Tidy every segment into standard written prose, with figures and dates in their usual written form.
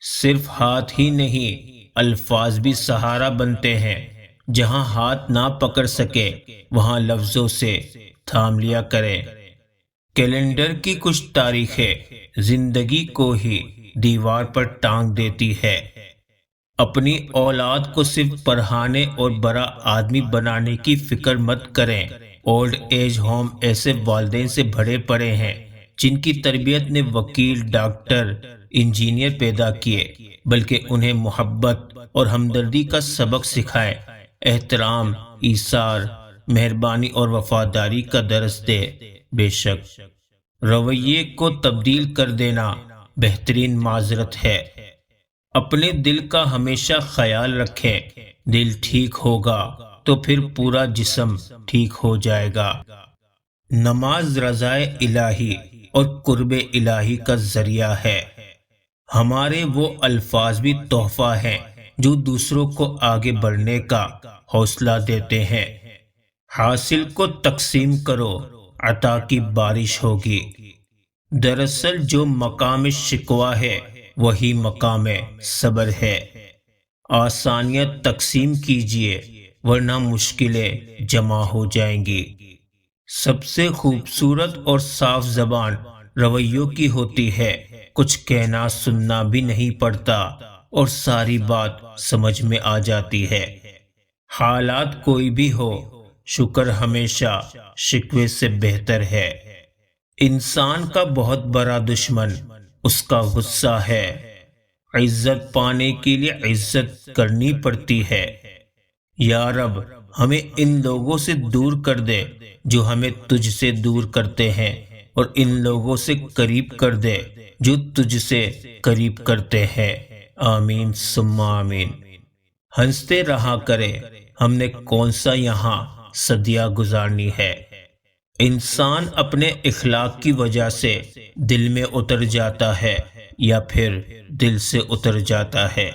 صرف ہاتھ ہی نہیں، الفاظ بھی سہارا بنتے ہیں۔ جہاں ہاتھ نہ پکڑ سکے وہاں لفظوں سے تھام لیا کریں۔ کیلنڈر کی کچھ تاریخیں زندگی کو ہی دیوار پر ٹانگ دیتی ہے۔ اپنی اولاد کو صرف پڑھانے اور بڑا آدمی بنانے کی فکر مت کریں۔ اولڈ ایج ہوم ایسے والدین سے بھرے پڑے ہیں جن کی تربیت نے وکیل، ڈاکٹر، انجینئر پیدا کیے، بلکہ انہیں محبت اور ہمدردی کا سبق سکھائے، احترام، ایثار، مہربانی اور وفاداری کا درس دے۔ بے شک رویے کو تبدیل کر دینا بہترین معذرت ہے۔ اپنے دل کا ہمیشہ خیال رکھیں، دل ٹھیک ہوگا تو پھر پورا جسم ٹھیک ہو جائے گا۔ نماز رضائے الہی اور قرب الہی کا ذریعہ ہے۔ ہمارے وہ الفاظ بھی تحفہ ہیں جو دوسروں کو آگے بڑھنے کا حوصلہ دیتے ہیں۔ حاصل کو تقسیم کرو، عطا کی بارش ہوگی۔ دراصل جو مقام شکوہ ہے وہی مقام صبر ہے۔ آسانیاں تقسیم کیجیے ورنہ مشکلیں جمع ہو جائیں گی۔ سب سے خوبصورت اور صاف زبان رویوں کی ہوتی ہے۔ کچھ کہنا سننا بھی نہیں پڑتا اور ساری بات سمجھ میں آ جاتی ہے۔ حالات کوئی بھی ہو، شکر ہمیشہ شکوے سے بہتر ہے۔ انسان کا بہت بڑا دشمن اس کا غصہ ہے۔ عزت پانے کے لیے عزت کرنی پڑتی ہے۔ یا رب ہمیں ان لوگوں سے دور کر دے جو ہمیں تجھ سے دور کرتے ہیں، اور ان لوگوں سے قریب کر دے جو تجھ سے قریب کرتے ہیں۔ آمین ثم آمین۔ ہنستے رہا کرے، ہم نے کون سا یہاں صدیاں گزارنی ہے۔ انسان اپنے اخلاق کی وجہ سے دل میں اتر جاتا ہے یا پھر دل سے اتر جاتا ہے۔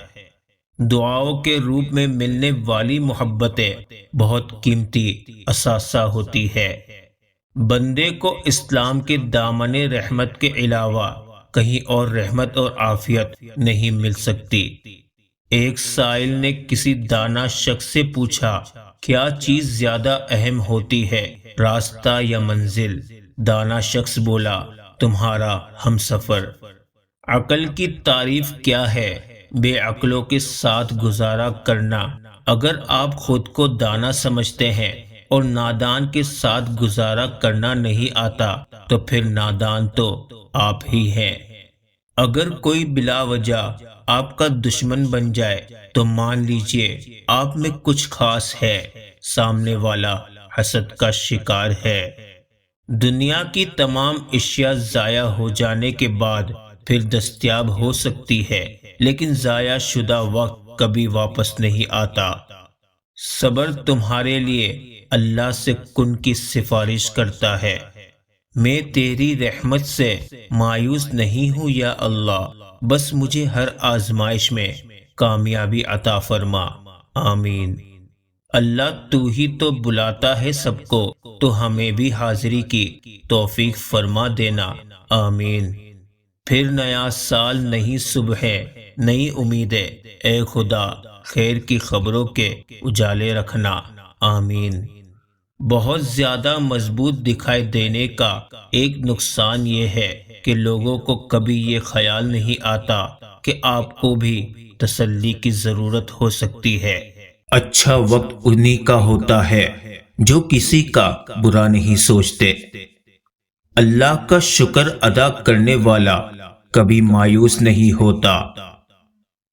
دعاؤں کے روپ میں ملنے والی محبتیں بہت قیمتی اثاثہ ہوتی ہے۔ بندے کو اسلام کے دامن رحمت کے علاوہ کہیں اور رحمت اور عافیت نہیں مل سکتی۔ ایک سائل نے کسی دانا شخص سے پوچھا، کیا چیز زیادہ اہم ہوتی ہے، راستہ یا منزل؟ دانا شخص بولا، تمہارا ہمسفر۔ عقل کی تعریف کیا ہے؟ بے عقلوں کے ساتھ گزارا کرنا۔ اگر آپ خود کو دانا سمجھتے ہیں اور نادان کے ساتھ گزارا کرنا نہیں آتا تو پھر نادان تو آپ ہی ہیں۔ اگر کوئی بلا وجہ آپ کا دشمن بن جائے تو مان لیجئے آپ میں کچھ خاص ہے، سامنے والا حسد کا شکار ہے۔ دنیا کی تمام اشیاء ضائع ہو جانے کے بعد پھر دستیاب ہو سکتی ہے، لیکن ضائع شدہ وقت کبھی واپس نہیں آتا۔ صبر تمہارے لیے اللہ سے کن کی سفارش کرتا ہے۔ میں تیری رحمت سے مایوس نہیں ہوں یا اللہ، بس مجھے ہر آزمائش میں کامیابی عطا فرما۔ آمین۔ اللہ تو ہی تو بلاتا ہے سب کو، تو ہمیں بھی حاضری کی توفیق فرما دینا۔ آمین۔ پھر نیا سال، نئی صبح، نئی امیدیں، اے خدا خیر کی خبروں کے اجالے رکھنا۔ آمین۔ بہت زیادہ مضبوط دکھائی دینے کا ایک نقصان یہ ہے کہ لوگوں کو کبھی یہ خیال نہیں آتا کہ آپ کو بھی تسلی کی ضرورت ہو سکتی ہے۔ اچھا وقت انہی کا ہوتا ہے جو کسی کا برا نہیں سوچتے۔ اللہ کا شکر ادا کرنے والا کبھی مایوس نہیں ہوتا۔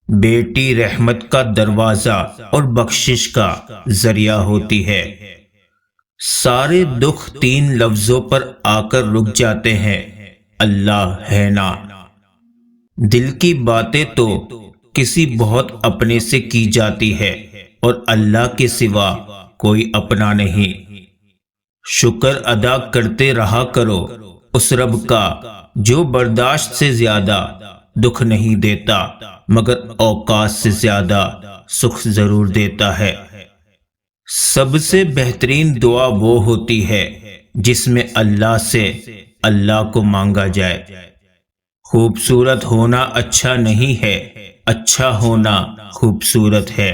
بیٹی رحمت کا دروازہ اور بخشش کا ذریعہ ہوتی ہے۔ سارے دکھ تین لفظوں پر آ کر رک جاتے ہیں، اللہ ہے نا۔ دل کی باتیں تو کسی بہت اپنے سے کی جاتی ہے اور اللہ کے سوا کوئی اپنا نہیں۔ شکر ادا کرتے رہا کرو اس رب کا جو برداشت سے زیادہ دکھ نہیں دیتا مگر اوقات سے زیادہ سکھ ضرور دیتا ہے۔ سب سے بہترین دعا وہ ہوتی ہے جس میں اللہ سے اللہ کو مانگا جائے۔ خوبصورت ہونا اچھا نہیں ہے، اچھا ہونا خوبصورت ہے۔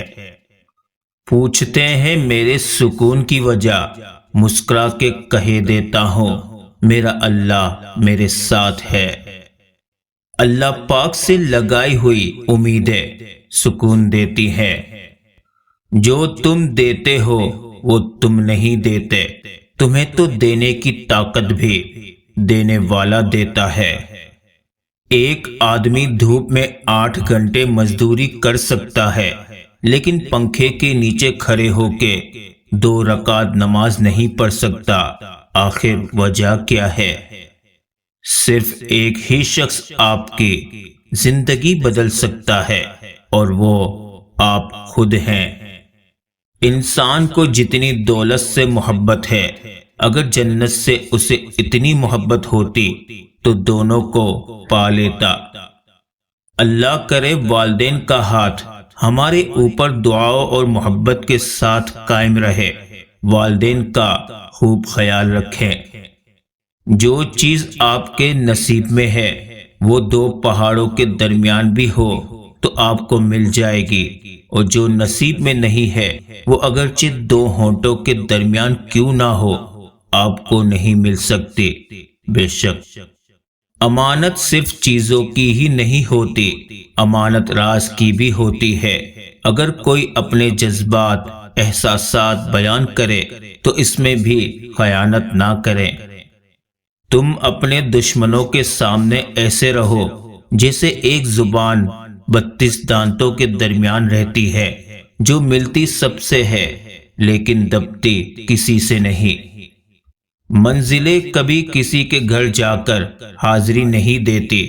پوچھتے ہیں میرے سکون کی وجہ، مسکرا کے کہہ دیتا ہوں میرا اللہ میرے ساتھ ہے۔ اللہ پاک سے لگائی ہوئی امیدیں سکون دیتی ہیں۔ جو تم دیتے ہو وہ تم نہیں دیتے، تمہیں تو دینے کی طاقت بھی دینے والا دیتا ہے۔ ایک آدمی دھوپ میں 8 گھنٹے مزدوری کر سکتا ہے، لیکن پنکھے کے نیچے کھڑے ہو کے 2 رکعت نماز نہیں پڑھ سکتا۔ آخر وجہ کیا ہے؟ صرف ایک ہی شخص آپ کی زندگی بدل سکتا ہے، اور وہ آپ خود ہیں۔ انسان کو جتنی دولت سے محبت ہے، اگر جنت سے اسے اتنی محبت ہوتی تو دونوں کو پا لیتا۔ اللہ کرے والدین کا ہاتھ ہمارے اوپر دعاؤں اور محبت کے ساتھ قائم رہے۔ والدین کا خوب خیال رکھیں۔ جو چیز آپ کے نصیب میں ہے وہ 2 پہاڑوں کے درمیان بھی ہو تو آپ کو مل جائے گی، اور جو نصیب میں نہیں ہے وہ اگرچہ 2 ہونٹوں کے درمیان کیوں نہ ہو آپ کو نہیں مل سکتی۔ بے شک امانت صرف چیزوں کی ہی نہیں ہوتی، امانت راز کی بھی ہوتی ہے۔ اگر کوئی اپنے جذبات احساسات بیان کرے تو اس میں بھی خیانت نہ کرے۔ تم اپنے دشمنوں کے سامنے ایسے رہو جیسے ایک زبان 32 دانتوں کے درمیان رہتی ہے، جو ملتی سب سے ہے لیکن دبتی کسی سے نہیں۔ منزلیں کبھی کسی کے گھر جا کر حاضری نہیں دیتی،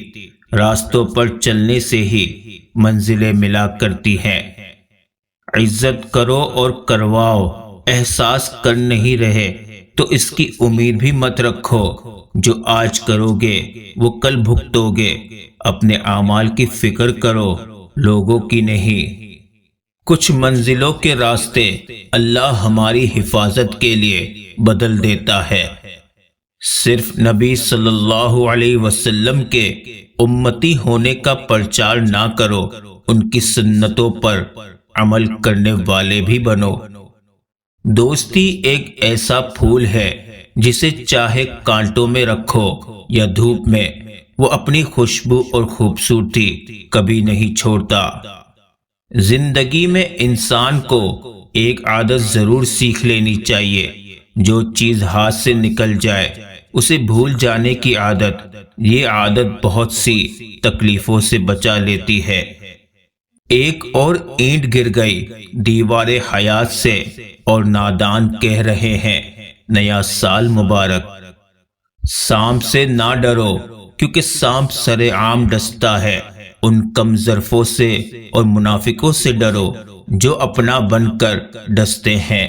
راستوں پر چلنے سے ہی منزلیں ملا کرتی ہیں۔ عزت کرو اور کرواؤ، احساس کر نہیں رہے تو اس کی امید بھی مت رکھو۔ جو آج کرو گے وہ کل بھگتو گے۔ اپنے اعمال کی فکر کرو، لوگوں کی نہیں۔ کچھ منزلوں کے راستے اللہ ہماری حفاظت کے لیے بدل دیتا ہے۔ صرف نبی صلی اللہ علیہ وسلم کے امتی ہونے کا پرچار نہ کرو، ان کی سنتوں پر عمل کرنے والے بھی بنو۔ دوستی ایک ایسا پھول ہے جسے چاہے کانٹوں میں رکھو یا دھوپ میں، وہ اپنی خوشبو اور خوبصورتی کبھی نہیں چھوڑتا۔ زندگی میں انسان کو ایک عادت ضرور سیکھ لینی چاہیے۔ جو چیز ہاتھ سے نکل جائے اسے بھول جانے کی عادت، یہ عادت بہت سی تکلیفوں سے بچا لیتی ہے۔ ایک اور اینٹ گر گئی دیوار حیات سے، اور نادان کہہ رہے ہیں نیا سال مبارک۔ سانپ سے نہ ڈرو کیونکہ سانپ سر عام ڈستا ہے، ان کم ظرفوں سے اور منافقوں سے ڈرو جو اپنا بن کر ڈستے ہیں۔